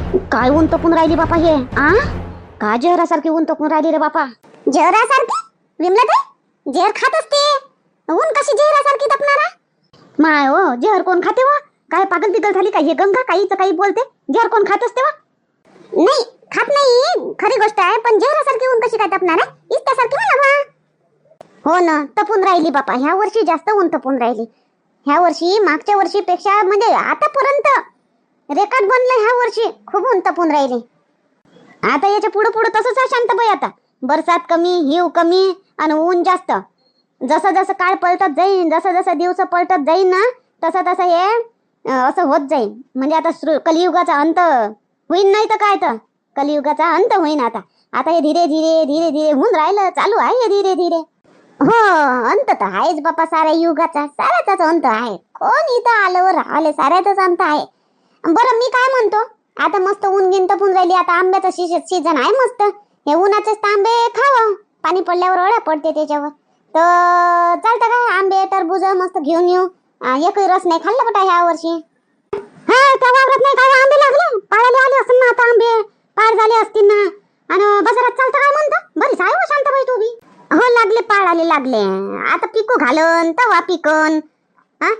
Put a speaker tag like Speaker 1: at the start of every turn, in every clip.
Speaker 1: काय ऊन तपून राहिली बापा हे आ का जहरासारखी ऊन तपून राहिली रे बापा.
Speaker 2: जहरासारखी? विमलाताई जहर खात असते, ऊन कशी जहरासारखी तपणार आहे?
Speaker 1: माय हो जहर कोण खाते वा? काय पागल बिगल झाली काय हे गंगा? काहीच काही बोलते. जहर कोण खात असते वा?
Speaker 2: नाही खात नाही, खरी गोष्ट आहे, पण जहरासारखी ऊन कशी काय तपणार आहे? इष्टासारखी म्हणा बा.
Speaker 1: हो ना तपून राहिली बापा. ह्या वर्षी जास्त ऊन तपून राहिली. ह्या वर्षी मागच्या वर्षी पेक्षा म्हणजे आतापर्यंत रेकॉर्ड बनलं. ह्या वर्षी खूप ऊन तपून राहिली. आता याच्या पुढे पुढे तसंच आहे शांताबाई. आता बरसात कमी, हिव कमी आणि ऊन जास्त. जसं जसं काळ पलटत जाईन, जसं जसं दिवस पलटत जाईन ना, तसं तसं हे असं होत जाईल. म्हणजे आता कलियुगाचा अंत होईन, नाही तर काय तर कलियुगाचा अंत होईन. आता आता हे धीरे धीरे धीरे धीरे होऊन राहिलं, चालू आहे हे धीरे धीरे.
Speaker 2: हो अंत तर आहेच बापा, साऱ्या युगाचा साऱ्याचाच अंत आहे. कोण इथं आलं राहिले साऱ्याचाच अंत आहे. बरं मी काय म्हणतो, आता मस्त ऊन गिन तपून राहिली, आता आंब्याचा सीजन आहे मस्त. हे उन्हाचेच आंबे खावा, पाणी पडल्यावर अळ्या पडते त्याच्यावर. तर चालतं काय आंबे टरबूज मस्त घेऊन येऊ. एकही रस नाही खाल्ला बेटा ह्या वर्षी.
Speaker 1: हा त्या वावरात नाही काय आंबे लागले? पाळायला आले असतील ना आता आंबे, पार झाले असतील ना. आणि बाजारात चालतं काय म्हणता? बरीच आहे हो शांताबाई तू बी.
Speaker 2: हो लागले पाळाले लागले, आता पिकू घालन तवा पिकन. हा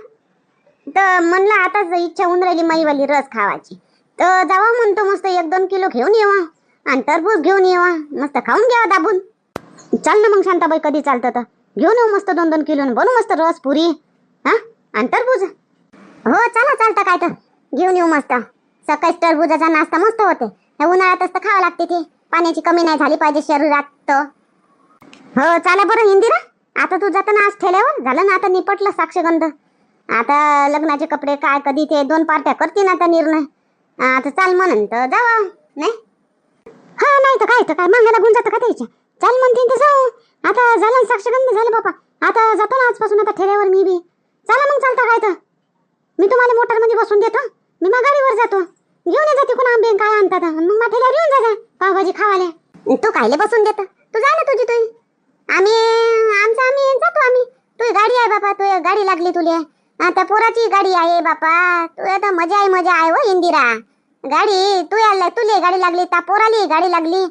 Speaker 2: तर म्हणलं आता इच्छा होऊन राहिली माईवाली रस खावाची. तर जावा म्हणतो मस्त 1-2 किलो घेऊन येवा आणि टरबूज घेऊन येवा, मस्त खाऊन घ्यावा दाबून.
Speaker 1: चाल ना मग शांताबाई, कधी चालतं तर घेऊन येऊ मस्त 2-2 किलो बनवू मस्त रस पुरी हा आणि टरबूज.
Speaker 2: हो चला चालतं काय तर घेऊन येऊ मस्त. सकाळी टरबुजाचा नाश्ता मस्त होते. हे उन्हाळ्यातच तर खावं लागते, ते पाण्याची कमी नाही झाली पाहिजे शरीरात. तर
Speaker 1: हो चला बरं इंदिरा. आता तू जाताना आज ठेल्यावर झालं ना, आता निपटलं साक्षगंध. आता लग्नाचे कपडे काय कधी ते 2 पार्ट्या करतील आता निर्णय. आता चाल म्हणून तर जावा नाही. हा नाही तर काय मागे लागून जातं का त्याच्या. चाल म्हणते तर जाऊ. आता झालं साक्षगंध झालं बापा. आता जातो ना आजपासून आता ठेल्यावर मी बी. चला मग चालतं काय तर. मी तुम्हाला मोटर मध्ये बसून देतो, मी मग गाडीवर जातो. घेऊन ये जा तिकून आंबे काय आणतात, मग माझ्याला घेऊन जा पावभाजी खावाले.
Speaker 2: तू कायले बसून देत, तू जा ना तुझी तुझी. आम्ही जातो आम्ही. तुझी गाडी आहे बापा, तू गाडी लागली तुले. आता पोराची गाडी आहे बापा. तू आता मजा आहे हो इंदिरा. गाडी तुले गाडी लागली, त्या पोराली गाडी लागली.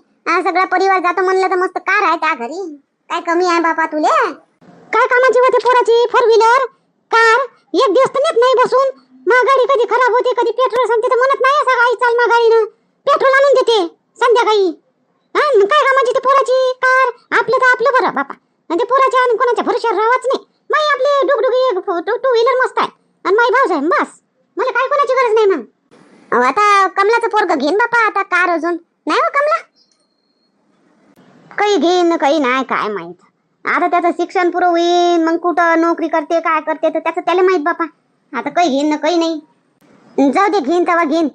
Speaker 2: सगळा परिवार जातो म्हणलं तर मस्त कार आहे त्या घरी. काय कमी आहे बापा तुले?
Speaker 1: काय कामाची होते पोराची 4 व्हीलर कार? एक दिवस तर नेत नाही बसून. मग गाडी कधी खराब होते, कधी पेट्रोल संपते, तर म्हणत नाही असं आई चाल मग गाडीनं पेट्रोल आणून देते संध्याकाळी. काय कामाची ते पोराची कार? आपलं तर आपलं बरं बापा. म्हणजे पोराच्या आणि कोणाच्या भरोश्यावर राहावंच नाही. माई आपले डुगडुगी 2 व्हीलर मस्त आहे आणि माई भाऊज आहे बस. मला काय कोणाची गरज नाही मग.
Speaker 2: आता कमलाचं पोरग घेईन बापा आता कार, अजून नाही हो कमला.
Speaker 1: काही घेईन काही नाही काय माहित. आता त्याचं शिक्षण पुरं होईन, मग कुठं नोकरी करते काय करते तर त्याचं त्याला माहित बापा. आता काही घेईन काही नाही. जाऊ दे, घेईन तेव्हा घेईन,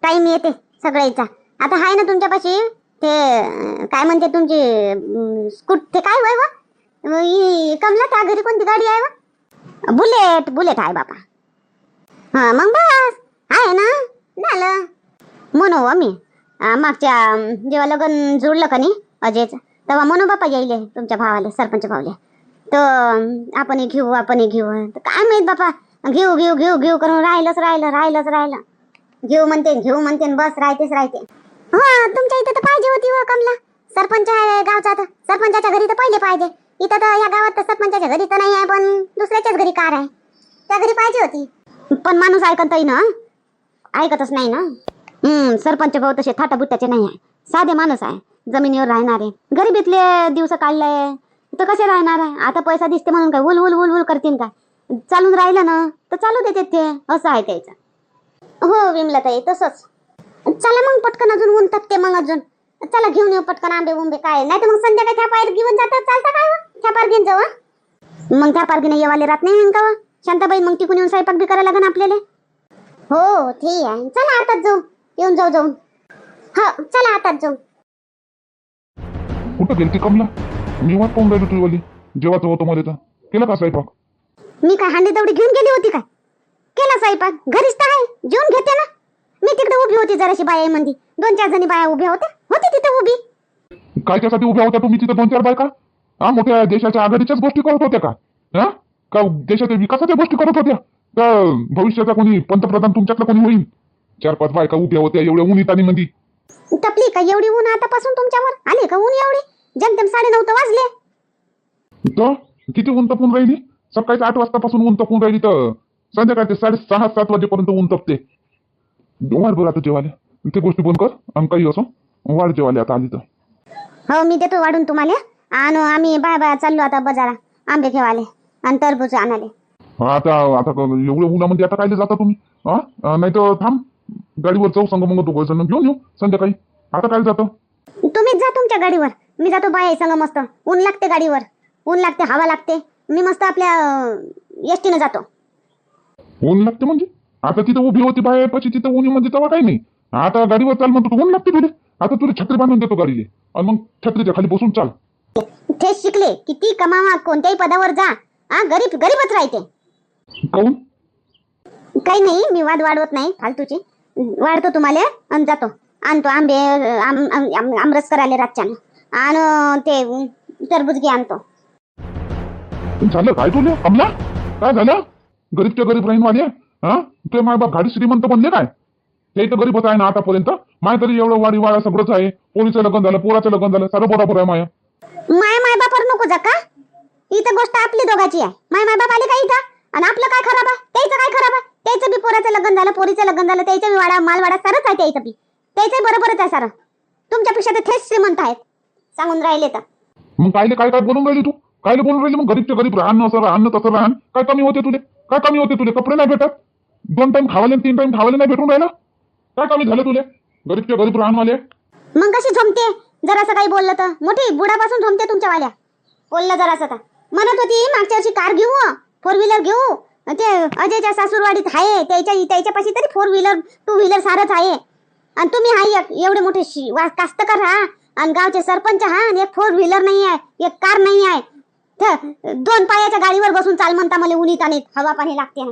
Speaker 1: टाइम येते सगळ्याचा. आता हाय ना तुमच्यापाशी ते काय म्हणते तुमची ते काय वय वा कमला, त्या घरी कोणती गाडी आहे वा? बुलेट आहे बापा. हा मग बस आहे ना, झालं म्हणू मी. मागच्या जेव्हा लग्न जुळलं का नाही अजयचं, तेव्हा म्हणू बापा यायले तुमच्या भावाले, सरपंच भावले, तर आपण घेऊ तर काय माहित बापा. घेऊ घेऊ घेऊ घेऊ करून राहिलं. घेऊ म्हणते बस राहते.
Speaker 2: हो तुमच्या इथे तर पाहिजे होती हो कमला. सरपंच आहे गावचा, तर सरपंचाच्या घरी तर पहिले पाहिजे. इथं तर ह्या गावात तर सरपंचाच्या घरी तर नाही आहे, पण दुसऱ्याच्याच घरी कार आहे, त्या घरी पाहिजे होती.
Speaker 1: पण माणूस ऐकतही ना, ऐकतच नाही ना. सरपंच भाऊ तसे थाटाबुट्ट्याचे नाही आहे, साधे माणूस आहे, जमिनीवर राहणारे, गरिबीतले दिवस काढले तर कसे राहणार आहे. आता पैसा दिसते म्हणून काय उल करतील काय? चालून राहिलं ना तर चालू देते ते, असं आहे त्याचं.
Speaker 2: हो विमलाताई तसंच. चला मग पटकन, अजून ऊन तपते मग अजून. चला घेऊन येऊ पटकन आंबे उंबे काय नाही तर मग संध्याकाळी त्या पायर घेऊन जातात. चालतं काय त्या पार घेऊन जाऊ.
Speaker 1: मग त्या पारखीने येवाले राहत नाही का शांताबाई? मग तिकून येऊन स्वयंपाक बी करायला लागेल आपल्याला.
Speaker 2: हो ठीक आहे, चला आताच जाऊ. येऊन जाऊन हो चला आताच जाऊ.
Speaker 3: कुठं गेलती कमला? मी वाट पाहून राहिलो तुझी वाली. जेवायचं होतं मध्ये तर केला का स्वयंपाक?
Speaker 1: मी काय हांडी तेवढी घेऊन गेली होती काय? केला स्वयंपाक घरीच तर आहे, जेवून घेते ना. मी तिकडे उभी होती जराशी बाया मध्ये, 2-4 जणी बाया उभ्या होती तिथे उभी.
Speaker 3: काय त्यासाठी उभ्या होत्या तुम्ही तिथे 2-4 बायका? मोठ्या देशाच्या आघाडीच्याच गोष्टी करत होत्या का? का देशाच्या विकासाच्या गोष्टी करत होत्या? का भविष्याचा कोणी पंतप्रधान तुमच्यातला कोणी होईल? 4-5 बायका उभ्या होत्या एवढ्या उन्हीत आणि मध्ये.
Speaker 2: टपली का एवढी ऊन आतापासून तुमच्यावर आली का ऊन एवढी? जमतेम 9:30 तर वाजले.
Speaker 3: तर किती ऊन तपून राहिली? सकाळी 8 वाजतापासून ऊन तपून राहिली तर संध्याकाळचे 6:30-7 वाजेपर्यंत ऊन तपते. वाढ बरं आता जेवायला. ते गोष्टी बंद कर आणि काही असो वाढ जेवायला आता आली तर.
Speaker 2: हो मी देतो वाढून तुम्हाला. आणि आम्ही बाय चाललो आता बाजारा आंबे घेवाले आणि टरबूज आणाले.
Speaker 3: आता आता एवढ्या उन्हामध्ये आता कायले जाता तुम्ही? नाही तर थांब गाडीवर जाऊ संग मग दोघं जण घेऊन येऊ संध्याकाळी. आता काय जातं?
Speaker 2: तुम्हीच जा तुमच्या गाडीवर. मी जातो बाय संग. मस्त ऊन लागते गाडीवर. ऊन लागते हवा लागते. मी मस्त आपल्या एसटीनं जातो.
Speaker 3: ऊन लागते म्हणजे? आता तिथं उभी होती बाहेर पशी तिथं ऊन म्हणजे तेव्हा काही नाही. आता गाडीवर चाल म्हणतो ऊन लागते तुले. आता तुला छत्री बांधून देतो गाडीले आणि मग छत्रीच्या खाली बसून चाल.
Speaker 2: तेच शिकले किती कमावा कोणत्याही पदावर जा. गरीबच राहते.
Speaker 3: काऊन?
Speaker 2: काही नाही मी वाद वाढवत नाही फालतूची. वाढतो तुम्हाला आणि जातो. आणतो आंबे आमरस करायला रातच्यानं. आणि ते टरबूज घे आणतो.
Speaker 3: झालं काय तुले कमला? काय झालं? गरीबच्या गरीब राहीन वाले. तुझे माय बाप गाडी श्रीमंत बनले काय? ते तर गरीबच आहे ना आतापर्यंत. माय तरी एवढं वाडी वाडा सगळंच आहे. पोरीचं लग्न झालं, पोराचं लग्न झालं, सर्व बरोबर आहे माया.
Speaker 2: माय बापावर नको जा का? इथं गोष्ट आपली दोघाची आहे. माय बाप आले का इथं? आणि आपलं काय खराब आहे? त्याचं काय खराब आहे? त्याचं बी पोराचं लग्न झालं, पोरीचं लग्न झालं, त्याचं बी वाडा मालवाडा सारंच आहे त्याचं बी. त्याचं बरोबरच आहे सारं. तुमच्यापेक्षा ते थेट श्रीमंत आहेत सांगून राहिले तर.
Speaker 3: मग काय बोलून राहिली तू? कायले बोलून राहिली? मग गरीबच्या गरीब राहणं असं राहणं तसं राहणं काय कमी होते तुले? काय कमी होते तुले? कपडे नाही भेटत? 2 टाइम खावाले 3 टाइम खावाले नाही भेटून राहिला? काय कमी झालं तुले? गरीबच्या गरीब राहणवाले.
Speaker 2: मग कशी झोमते जरासं काही बोललं तर? मोठी बुडापासून झोमते तुमच्यावाल्या. बोललं जरासं तर म्हणत होती मागच्या वर्षी कार घेऊ, 4 व्हीलर घेऊ. ते अजयच्या सासूरवाडीत आहे त्याच्यापाशी तरी 4 व्हीलर 2 व्हीलर सारच आहे. आणि तुम्ही हाय एवढे मोठे कास्तकार हा आणि गावचे सरपंच हा आणि एक 4 व्हीलर नाही आहे, एक कार नाही आहे. 2 पायाच्या गाडीवर बसून चाल म्हणता मला उन्हीत आणि हवा पाणी लागते ना.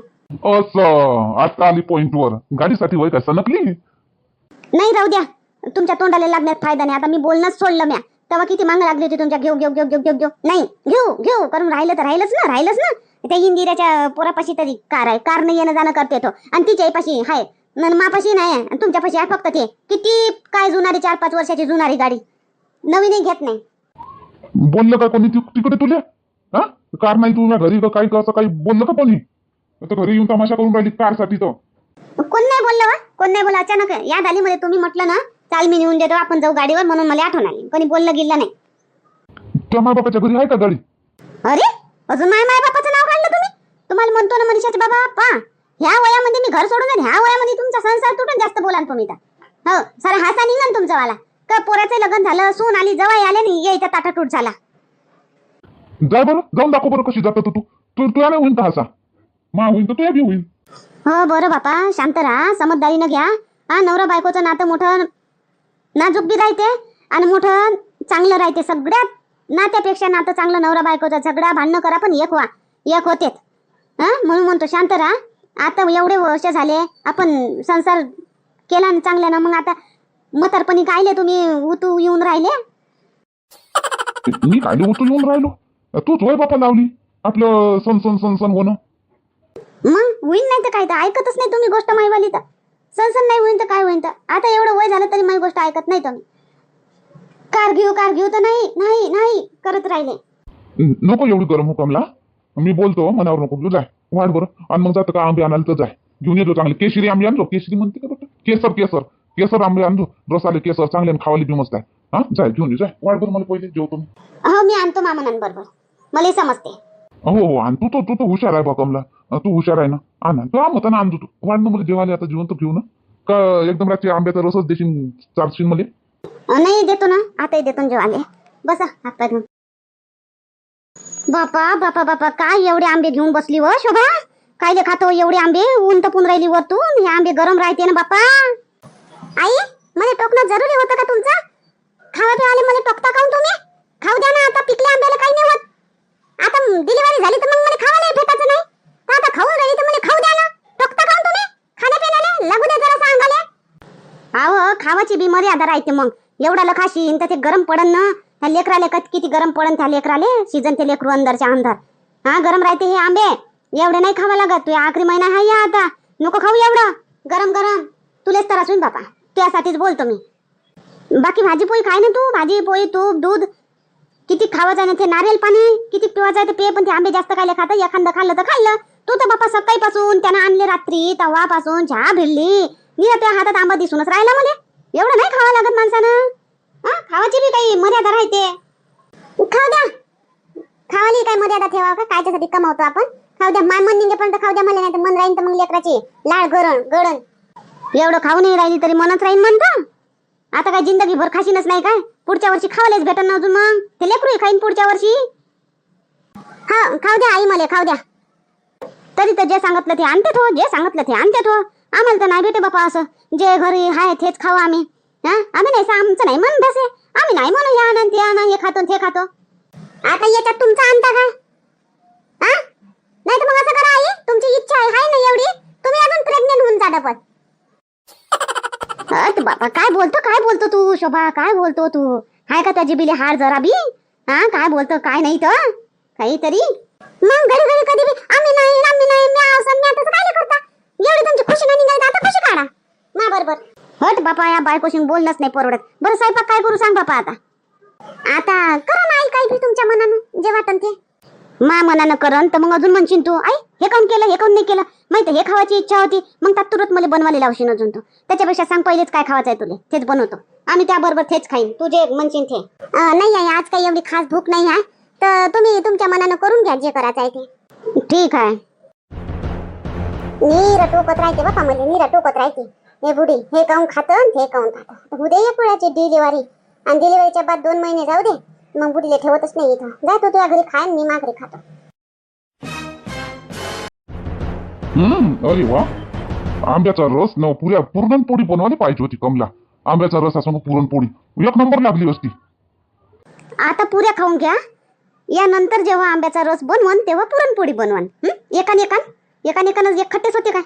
Speaker 3: असं आता आली पॉइंटवर. गाडीसाठी वय काय सनकली?
Speaker 2: नाही राहू द्या. तुमच्या तोंडाला लागण्यात फायदा नाही. आता मी बोलणंच सोडलं म्या. तेव्हा किती मागं लागली होती तुमच्या घेऊ नाही घेऊ करून राहिलं तर राहिलंच ना. त्या इंदिराच्या पोरापाशी तरी कार आहे. कार नाही येणं जाणं करते तो आणि तिच्याही पाशी आहे. मापाशी नाही आणि तुमच्यापाशी आहे फक्त ते किती काय जुनारी 4-5 वर्षाची जुनारी गाडी. नवीनही घेत नाही.
Speaker 3: बोललं का कोणी तिकडे तुले? कार नाही तुझ्या घरी का काही असं काही बोललं का कोणी? आता घरी येऊन तमाशा करून राहिली कारसाठी तर.
Speaker 2: कोण नाही बोललं? कोण नाही बोललं? अचानक याद आली मध्ये. तुम्ही म्हटलं ना चाल मी नेऊन देतो आपण जाऊ गाडीवर म्हणून मला आठवण आली. कोणी बोललं गेलं नाही.
Speaker 3: तुझ्या माय बापाच्या घरी आहे का गाडी?
Speaker 2: अरे अजून माय बापाचं नाव काढलं तुम्ही? तुम्हाला म्हणतो ना मनीषाचे बाबा पा ह्या वयामध्ये मी घर सोडून ह्या वयामध्ये तुमचा संसार तुटून जास्त बोला तुम्ही तर. हो सारा हासा निघाल तुमचा वाला. का पोराचं लग्न झालं, सून आली, जवाई आले नाही, यायचा ताटाटूट झाला.
Speaker 3: जाय बरं जाऊन दाखव बरं कशी जातं तू नाही होईन का हसा? मा होईन तर तुझ्या बी होईल.
Speaker 2: हो बरं बापा शांत राहा. समजदारीनं घ्या. नवरा बायकोचं नातं मोठं नाजूक बी राहते आणि मोठं चांगलं राहते. सगळ्यात नात्यापेक्षा नातं चांगलं नवरा बायकोचं. झगडा भांडणं करा पण एक होतेच. म्हणून म्हणतो शांत राहा. आता एवढे वर्ष झाले आपण संसार केला ना चांगल्यानं. मग आता म्हातारपणी कायले तुम्ही उतू येऊन राहिले?
Speaker 3: मी कायले उतू येऊन राहिलो? तूच वय बापा लावली आपलं सन होणं.
Speaker 2: मग होईन नाही तर काय? तर ऐकतच नाही तुम्ही गोष्ट माईवाली तर. सनसन नाही होईन तर काय होईन तर? आता एवढं वय झालं तरी माझी गोष्ट ऐकत नाही तुम्ही. कार घेऊ तर नाही करत राहिले.
Speaker 3: नको एवढी गरम हो कमला. मी बोलतो मनावर नको घेऊ. जाय वाढ बरं आणि मग जातं का आंबे आणायला तर जाय घेऊन येतो. चांगले केशरी आंबे आणलो. केशरी म्हणते का बघ? केसर आंबे आणलो. रसाले केसर चांगले खावाले बी मस्त आहे. जाय घेऊन ये जाय. वाढ बरं मला पहिले जेवतो मी.
Speaker 2: हो मी आणतो मामानं बरोबर. मला समजते.
Speaker 3: हो आण तू तर हुशार आहे बा कमला. तू हुशार आहे ना. आण तू होता ना आणतो तू. वाढ ना मला जेवायला आता जेवण तर घेऊ ना का एकदम रात्री आंब्याचा रसच देशील चारशील मला?
Speaker 2: नाही देतो ना. आताही देतो जेवाले. बसा हात घेऊन. बापा काय एवढे आंबे घेऊन बसली व शोभा? कायले खातो एवढे आंबे? ऊन तपून राहिली वरतून. हे आंबे गरम राहते ना बापा. आई मला टोकणं जरुरी होतं का तुमचं? खावा प्यायला मला टोकता काऊन तुम्ही? खाऊ द्या ना. आता पिकल्या आंब्याला काही नाही होत. आता डिलिव्हरी झाली तर मग मला खावायला भेटायचं नाही. तर आता खाऊन राहिली तर मला खाऊ द्या ना. टोकता काऊन तुम्ही? खाण्यापिण्याला लागू द्या जरा सांगाले. अहो खावाची बी मर्यादा राहते. मग एवढा खाशीन तर ते गरम पडन ना. ह्या लेकराले किती गरम पडन त्या लेकराले. सीजन ते लेकरू अंदरच्या अंदर. गरम राहते हे आंबे. एवढे नाही खावा लागत. तू आखरी महिना आहे या आता. नको खाऊ एवढं गरम.
Speaker 1: तुलेच त्रास होईन बापा, त्यासाठीच बोलतो मी. बाकी भाजी पोळी खाय ना तू, भाजी पोळी तूप दूध किती खावायचं आहे ना, ते नारियल पाणी किती पिवायचं आहे ते पे, पण ते आंबे जास्त खायला खाता, एखादं खाल्लं तर खाल्लं. तू तर बापा सकाळीपासून त्यानं आणले रात्री तवापासून चहा भिडली, मी त्या हातात आंबा दिसूनच राहिला मला. एवढं नाही खावा लागत माणसानं, खावाची बी काही मर्यादा राहते.
Speaker 2: खाऊ द्या, खावाली काय मर्यादा ठेवा का, कायच्यासाठी कमावतो आपण. खाऊ द्या, माय मन निघेपर्यंत खाऊ द्या, मला नाही तर मन राहीन तर मग लेकराची लाळ गळण.
Speaker 1: एवढं खाऊ नाही राहिली तरी मनच राहील म्हणतं. आता काय जिंदगीभर खाशीनच नाही काय, पुढच्या वर्षी खावायलाच भेटन ना अजून, मग ते लेकरू खाईन पुढच्या वर्षी.
Speaker 2: हा खाऊ द्या आई, मला खाऊ द्या.
Speaker 1: तरी तर जे सांगितलं ते आणते तो, जे सांगितलं ते आणते तो. आम्हाला तर नाही भेटे बापा असं, जे घरी हाय तेच खाऊ आम्ही. आम्ही नाही, आमचं नाही मन बसे, आम्ही नाही म्हणू हे आणा ते आणा, हे खातो ते खातो.
Speaker 2: आता याच्यात तुमचा आणता काय? नाही तर मग असं करा आई, तुमची इच्छा आहे ना एवढी, तुम्ही अजून प्रेग्नेंट होऊन जा डबल.
Speaker 1: बापा काय बोलतो तू शोभा, काय बोलतो तू? हाय का त्या जिबीले हार जरा बी? काय बोलतो काय नाही तर काहीतरी.
Speaker 2: मग घरी कधी बी आम्ही नाही मी असं मी आता काय करता, एवढी तुमची खुशी नाही निघाली आता खुशी काढा मा बरोबर.
Speaker 1: हट बापा, या बायकोशी बोलणंच नाही परवडत. बरं स्वयंपाक काय करू सांग बापा आता.
Speaker 2: आता करा ना आई काही तुमच्या मनानं जे वाटन ते.
Speaker 1: मा मनानं करन तर मग अजून म्हणशील तू आई हे काऊन केलं, हे काऊन नाही केलं. माहिती हे खावायची इच्छा होती, मग त्यात तुरंत मला बनवायला लावशील अजून तू. त्याच्यापेक्षा सांग पहिलेच काय खावायचं आहे तुला, तेच बनवतो आम्ही, त्याबरोबर तेच खाईन, तू जे म्हणशील ते.
Speaker 2: नाही आई, आज काही एवढी खास भूक नाही आहे, तर तुम्ही तुमच्या मनानं करून घ्या जे करायचं आहे ते.
Speaker 1: ठीक आहे.
Speaker 2: नीर टोकत राहते बापा, मला नीर टोकत राहते. हे बुडी हे काऊन खातं हे काऊन खातं. उद्या एक वेळाची डिलिव्हरी, आणि डिलिव्हरीच्या बाद 2 महिने जाऊ दे, मग बुडीला ठेवतच नाही इथं. जाय तू तुझ्या घरी खाय, मी माघारी खातो.
Speaker 3: अरे वा, आंब्याचा रस न पुरणपोळी बनवायला पाहिजे होती कमला. आंब्याचा रस असं पुरणपोळी एक नंबर लागली असती.
Speaker 1: आता पुऱ्या खाऊन घ्या, या नंतर जेव्हा आंब्याचा रस बनवण तेव्हा पुरणपोळी बनवण. एकानेकानच एक खट्टेच होते काय.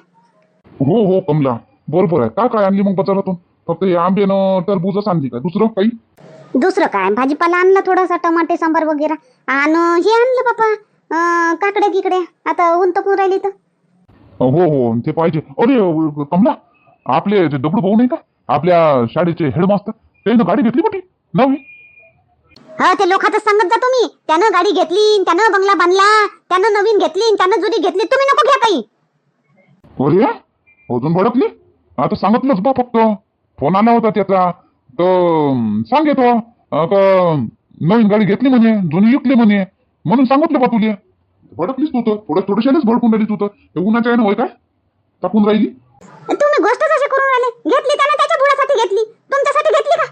Speaker 3: हो कमला बरोबर आहे. काय आणली मग बाजारातून? फक्त हे आंबेनं टरबूजच आणली काय, दुसरं काही?
Speaker 1: दुसरं काय, भाजीपाला आणला थोडासा, टमाटे सांबार वगैरे, आणि हे आणलं बापा काकड्या गिकड्या. आता ऊन तपून राहिली तर.
Speaker 3: हो ते पाहिजे. अरे कमला, आपले जे दगडू भाऊ नाही का, आपल्या शाळेचे हेडमास्टर, त्यानं गाडी घेतली मोठी नवी.
Speaker 1: ते लोकांतच सांगत जा तुम्ही, त्यानं गाडी घेतली, त्यानं बंगला बांधला, त्यानं नवीन घेतली, त्यानं जुनी घेतली, तुम्ही नको घ्या काही.
Speaker 3: अरे अजून भडकली. आता सांगितलंच बा, फक्त फोन आला होता त्याचा, तर सांगतो नवीन गाडी घेतली म्हणे, जुनी विकली म्हणे, म्हणून सांगितलं बा तुले. भडकलीस तू तर, थोड्याशानेच भडकून राहिली तू तर. उन्हाच्या आहे होय काय टाकून राहिली.
Speaker 1: तुम्ही गोष्ट कशी करून राहिले. घेतली त्यानं त्याच्या बुडासाठी घेतली, तुमच्यासाठी घेतली का?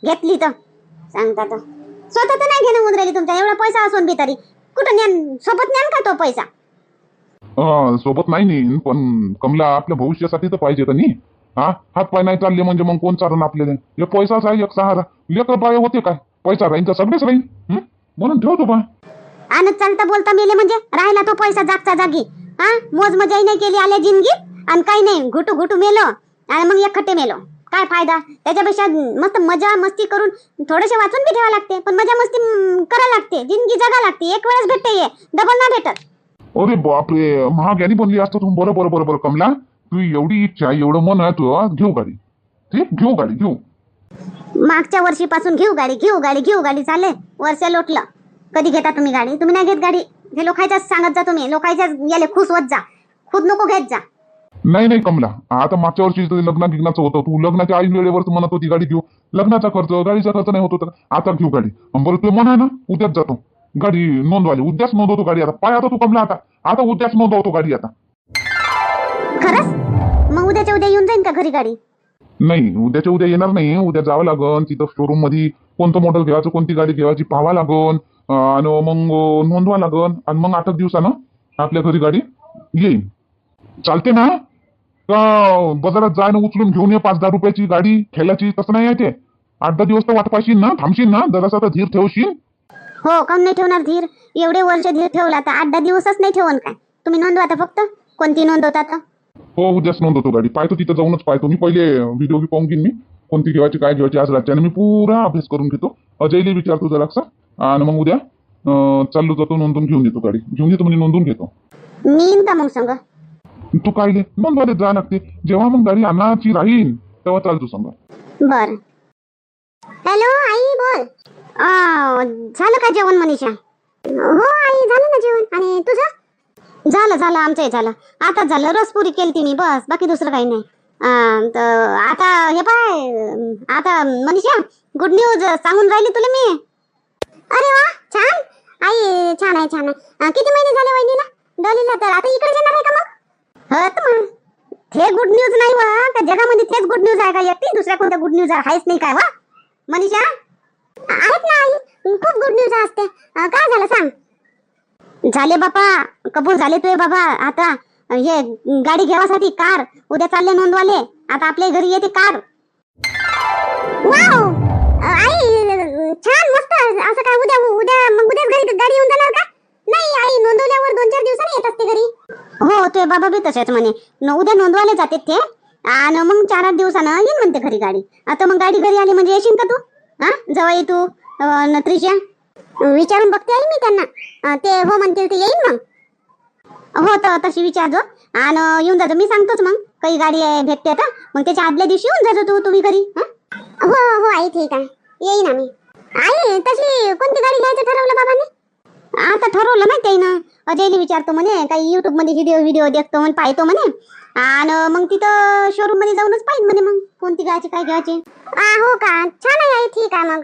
Speaker 1: घेतली तर सांगता तर स्वतः तर नाही घेणं होऊन राहिली तुमच्या. एवढा पैसा असून बी तरी कुठं सोबत न्यान का तो पैसा?
Speaker 3: सोबत नाही नेईन, पण कमला आपल्या भविष्यासाठी तर पाहिजे तर नाही. हात पाय नाही चालले म्हणजे मग कोण चालन आपल्याला. हे पैसाच आहे एक सहारा. लेकर बाय होते काय, पैसा राहीन तर सगळेच राहीन. म्हणून ठेवतो बा.
Speaker 1: आणि चालता बोलता मेले म्हणजे राहिला तो पैसा जागचा जागी. मोज मजाही नाही केली आल्या जिंदगीत, आणि काही नाही, घुटू घुटू मेलो आणि मग एकखट्टे मेलो. काय फायदा? त्याच्यापेक्षा मस्त मजा मस्ती करून थोडेसे वाचून बी ठेवा लागते, पण मजा मस्ती करा लागते, जिंदगी जगा लागते. एक वेळेस भेटते, ये डबल नाही भेटत.
Speaker 3: अरे बापरे, महाज्ञानी बनली असतो तू. बरं कमला, तू एवढी इच्छा एवढं मन आहे तू, घेऊ गाडी. ठीक, घेऊ गाडी घेऊ.
Speaker 1: मागच्या वर्षीपासून घेऊ गाडी चालले, वर्ष लोटलं. कधी घेता तुम्ही गाडी? तुम्ही नाही घेत गाडी. हे लोकांच्याच सांगत जा तुम्ही, लोकांच्या याले खुश होत जा, खुद नको घेत जा.
Speaker 3: नाही कमला, आता मागच्या वर्षी लग्नाचं होतं, तू लग्नाच्या आई वेळेवर म्हणत होती गाडी घेऊ. लग्नाचा खर्च, गाडीचा खर्च नाही होत होता. आता घेऊ गाडी. बरं तू म्हणा ना, उद्याच जातो गाडी नोंदवाली. उद्याच नोंदवतो गाडी. आता पाय आता तू कमला, आता उद्याच नोंदवतो गाडी. आता
Speaker 1: खरंच? मग उद्याच्या उद्या येऊन जाईन का घरी गाडी?
Speaker 3: नाही, उद्याच्या उद्या येणार नाही. उद्या जावं लागन तिथं शोरूम मध्ये, कोणतं मॉडेल घ्यायचं, कोणती गाडी घ्यायची पाहावं लागन, आणि मग नोंदवा लागन, आणि मग 8 दिवसानं आपल्या घरी गाडी येईल. चालते ना? का बाजारात जाय ना, उचलून घेऊन ये 5-10 रुपयाची गाडी ठेलाची. तसं नाही आहे ते. 8-10 दिवस तर वाट पाहशील ना, थांबशील ना, जरासा तर धीर ठेवशील.
Speaker 1: हो, काऊन नाही ठेवणार धीर? एवढे वर्ष धीर ठेवला तर 8-10 दिवसच नाही ठेवून काय? तुम्ही नोंदवा आता फक्त. कोणती नोंदवता आता?
Speaker 3: हो, उद्याच नोंदवतो गाडी. पाहतो तिथं जाऊनच पाहतो मी. पहिले व्हिडिओ पाहून घेईन मी, कोणती घेवायची काय घेवायची. आज राज्याने मी पुरा अभ्यास करून घेतो. अजयला विचारतो जरासा, आणि मग उद्या चाललो जातो, नोंदून घेऊन येतो गाडी. घेऊन येतो म्हणजे नोंदून घेतो.
Speaker 1: मी येईन का मग संग?
Speaker 3: तू काय नोंदवाले जा लागते. जेव्हा मग गाडी आणायची राहील तेव्हा चालतो समजा.
Speaker 1: बर.
Speaker 2: हॅलो आई बोल.
Speaker 1: झालं का जेवण मनीषा?
Speaker 2: हो आई झालं ना जेवण. आणि तुझं?
Speaker 1: झालं आमचंही झालं. आता झालं, रसपुरी केली मी, बस. बाकी दुसरं काही नाही. तर आता हे पाय, आता मनीषा गुड न्यूज सांगून राहिली तुला मी.
Speaker 2: अरे वा छान आई, छान आहे छान आहे. किती महिने झाले वहिनीला डॉलीला? तर आता इकडे येणार आहे का मग?
Speaker 1: हो तर मग हे गुड न्यूज नाही वा का जगामध्ये? तेच गुड न्यूज आहे का एकटी? दुसऱ्या कोणत्या गुड न्यूज आहेच नाही काय वा मनीषा?
Speaker 2: आहेत ना आई, खूप गुड न्यूज असते. काय झालं सांग.
Speaker 1: झाले बापा, कबूल झाले तुझे बाबा. आता हे गाडी घेवासाठी कार उद्या चालले नोंदवाले. आता आपल्या घरी येते कार.
Speaker 2: वाव आई छान मस्त. असं काय उद्या उद्या मग उद्याच घरी गाडी येऊन जाणार का? नाही आई, नोंदवल्यावर 2-4 दिवसांनी येत असते घरी.
Speaker 1: हो तुझे बाबा बी तसेच म्हणे. उद्या नोंदवाले जाते ते आणि मग 4-8 दिवसानं येईन म्हणते घरी गाडी. आता मग गाडी घरी आली म्हणजे येशील का तू? हा जवळ तू त्रिशा
Speaker 2: विचारून बघते आई मी त्यांना. ते हो म्हणतील ते येईन मग.
Speaker 1: हो तर तशी विचारजो आणि येऊन जातो. मी सांगतोच मग काही गाडी भेटते तर मग त्याच्या आदल्या दिवशी येऊन जातो तुम्ही घरी.
Speaker 2: हो हो आई ठीक आहे, येईन आम्ही. आई तशी कोणती गाडी घ्यायचं ठरवलं बाबांनी?
Speaker 1: आता ठरवलं नाही काही ना. अजयला विचारतो म्हणे, काही युट्यूब मध्ये व्हिडिओ देखतो म्हणे, पाहतो म्हणे. आणि मग तिथं शोरूम मध्ये जाऊनच पाहिजे म्हणे मग कोणती घ्यायची काय घ्यायची.
Speaker 2: हो का, छान आहे आई, ठीक आहे मग.